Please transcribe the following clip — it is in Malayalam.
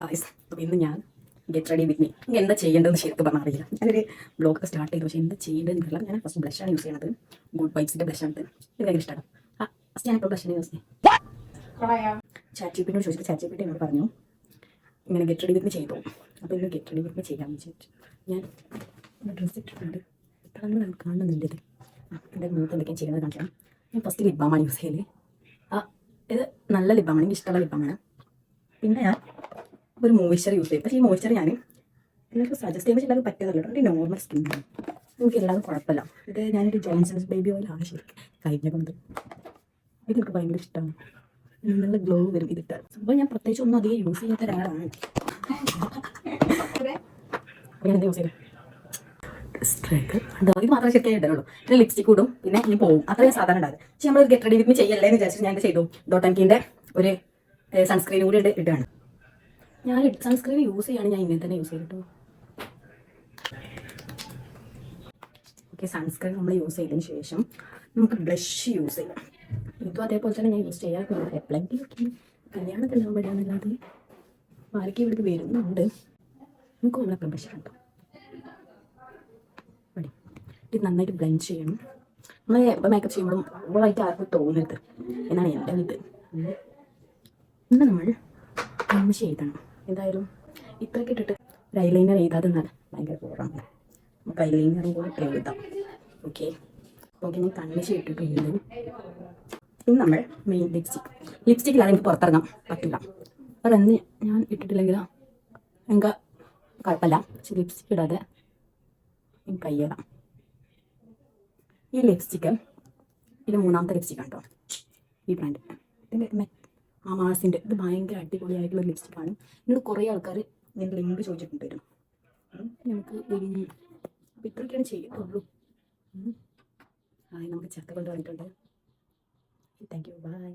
അപ്പോൾ ഇന്ന് ഞാൻ ഗെറ്റ് റെഡി വിത്ത് മീ. എനിക്ക് എന്താ ചെയ്യേണ്ടതെന്ന് ശരിക്കും പറഞ്ഞാൽ അറിയില്ല. ഞാനൊരു ബ്ലോഗ് സ്റ്റാർട്ട് ചെയ്തു, പക്ഷേ എന്താ ചെയ്യേണ്ടതെന്ന് അറിയില്ല. ഞാൻ ഫസ്റ്റ് ബ്ലഷാണ് യൂസ് ചെയ്യുന്നത്. ഗുഡ് വൈബ്സിൻ്റെ ബ്ലഷാണ്. എനിക്ക് ഭയങ്കര ഇഷ്ടമാണ്. ഫസ്റ്റ് ഞാനിപ്പോൾ ബ്ലഷാണ് യൂസ് ചെയ്യുന്നത്. ചാറ്റ് ജിപിടിയോട് ചോദിച്ചിട്ട് ചാറ്റ് ജിപിടി എന്നോട് പറഞ്ഞു ഇങ്ങനെ ഗെറ്റ് റെഡി വിത്ത് മീ ചെയ്തു. അപ്പോൾ ഇന്ന് ഗെറ്റ് റെഡി വിത്ത് മീ ചെയ്യാമെന്ന് വിചാരിച്ചു. ഞാൻ ഡ്രസ്സ് ഇട്ടിട്ടുണ്ട്. ഇപ്പോഴാണ് കാണുന്നുണ്ട് ഇത്. എൻ്റെ മൂത്ത് എന്തൊക്കെയാണ് ചെയ്യുന്നത് കാണിക്കണം. ഞാൻ ഫസ്റ്റ് ലിപ് ബാമാണ് യൂസ് ചെയ്യല്. ഇത് നല്ല ലിപ് ബാമാണ്, എനിക്ക് ഇഷ്ടമുള്ള ലിപ് ബാമാണ്. പിന്നെ ഞാൻ ഒരു മോയ്സ്ചർ യൂസ് ചെയ്യും. പക്ഷേ ഈ മോയ്സ്ചർ ഞാൻ എല്ലാവർക്കും സജസ്റ്റ് ചെയ്യുമ്പോൾ എല്ലാവർക്കും പറ്റുന്നില്ല. ഒരു നോർമൽ സ്കിന്നാണ്, എനിക്ക് എല്ലാവരും കുഴപ്പമില്ല. ഇത് ഞാനൊരു ജോൺസൺസ് ബേബി ഓയിലാണ് ശരിക്കും കഴിഞ്ഞ കൊണ്ട്. ഇതെനിക്ക് ഭയങ്കര ഇഷ്ടമാണ്, നല്ല ഗ്ലോ വരും ഇതിട്ട്. അപ്പോൾ ഞാൻ പ്രത്യേകിച്ച് ഒന്നും അധികം യൂസ് ചെയ്യാത്ത ഒരാളാണ്. ഞാൻ എന്താ യൂസ് ചെയ്തത്? സ്ട്രൈക്ക് ഇത് മാത്രമേ ശരിക്കും ഇടുള്ളൂ. പിന്നെ ലിപ്സ്റ്റിക് ഇടും, പിന്നെ ഇനി പോകും. അത്രയും സാധാരണ ഉണ്ടാകും. പക്ഷേ നമ്മളൊരു ഗെറ്റ് റെഡി വിത്ത് മീ ചെയ്യല്ലേ എന്ന് വിചാരിച്ചിട്ട് ഞാൻ ചെയ്തു. ഡോട്ട് ഒരു സൺസ്ക്രീൻ കൂടി ഇടുകയാണ്. ഞാൻ സൺസ്ക്രീൻ യൂസ് ചെയ്യുകയാണ്, ഞാൻ ഇങ്ങനെ തന്നെ യൂസ് ചെയ്തിട്ടോ. ഓക്കെ, സൺസ്ക്രീൻ നമ്മൾ യൂസ് ചെയ്തതിന് ശേഷം നമുക്ക് ബ്ലഷ് യൂസ് ചെയ്യാം. ഇതും അതേപോലെ തന്നെ ഞാൻ യൂസ് ചെയ്യാം. എപ്പോഴെങ്കിലും കല്യാണത്തിലാകുമ്പോഴാണെന്നല്ലാതെ ആരൊക്കെ ഇവിടേക്ക് വരുന്നുണ്ട്. നമുക്ക് നമ്മളെ ബ്ലഷ് കണ്ടോ മതി. ഇത് നന്നായിട്ട് ബ്ലെൻഡ് ചെയ്യണം. നമ്മൾ എപ്പോൾ മേക്കപ്പ് ചെയ്യുമ്പോഴും ഓവറായിട്ട് ആർക്കും തോന്നരുത് എന്നാണ് എൻ്റെ ഇത്. ഇന്ന് നമ്മൾ കൺമഷി എഴുതണം. എന്തായാലും ഇത്രയൊക്കെ ഇട്ടിട്ട് ഒരു ഐലൈനർ എഴുതാതെ എന്നാൽ ഭയങ്കര ബോറാണ്. നമുക്ക് ഐലൈനറും കൂടെ എഴുതാം. ഓക്കെ ഞാൻ കൺമഷി ഇട്ടിട്ടുണ്ട്. ഇനി നമ്മൾ മെയിൻ ലിപ്സ്റ്റിക്കിലാണ് എനിക്ക് പുറത്തിറങ്ങാൻ പറ്റില്ല. അതെന്ന് ഞാൻ ഇട്ടിട്ടില്ലെങ്കിൽ എനിക്ക് കുഴപ്പമില്ല. പക്ഷെ ലിപ്സ്റ്റിക്ക് ഇടാതെ എനിക്ക് കയ്യേറാം. ഈ ലിപ്സ്റ്റിക്ക് ഇത് മൂന്നാമത്തെ ലിപ്സ്റ്റിക്കാണ് കേട്ടോ, ഈ ബ്രാൻഡ്. ഇതിൻ്റെ മാസിൻ്റെ ഇത് ഭയങ്കര അടിപൊളിയായിട്ടുള്ള ലിപ്സ്റ്റിക്കാണ്. എന്നോട് കുറേ ആൾക്കാർ ഇതിൻ്റെ ലിങ്ക് ചോദിച്ചിട്ടുണ്ടായിരുന്നു. നമുക്ക് അപ്പോൾ ഇത്രയൊക്കെയാണ് ചെയ്യത്തുള്ളൂ. നമുക്ക് ചക്ക കൊണ്ട് വന്നിട്ടുണ്ട്. Thank you, by.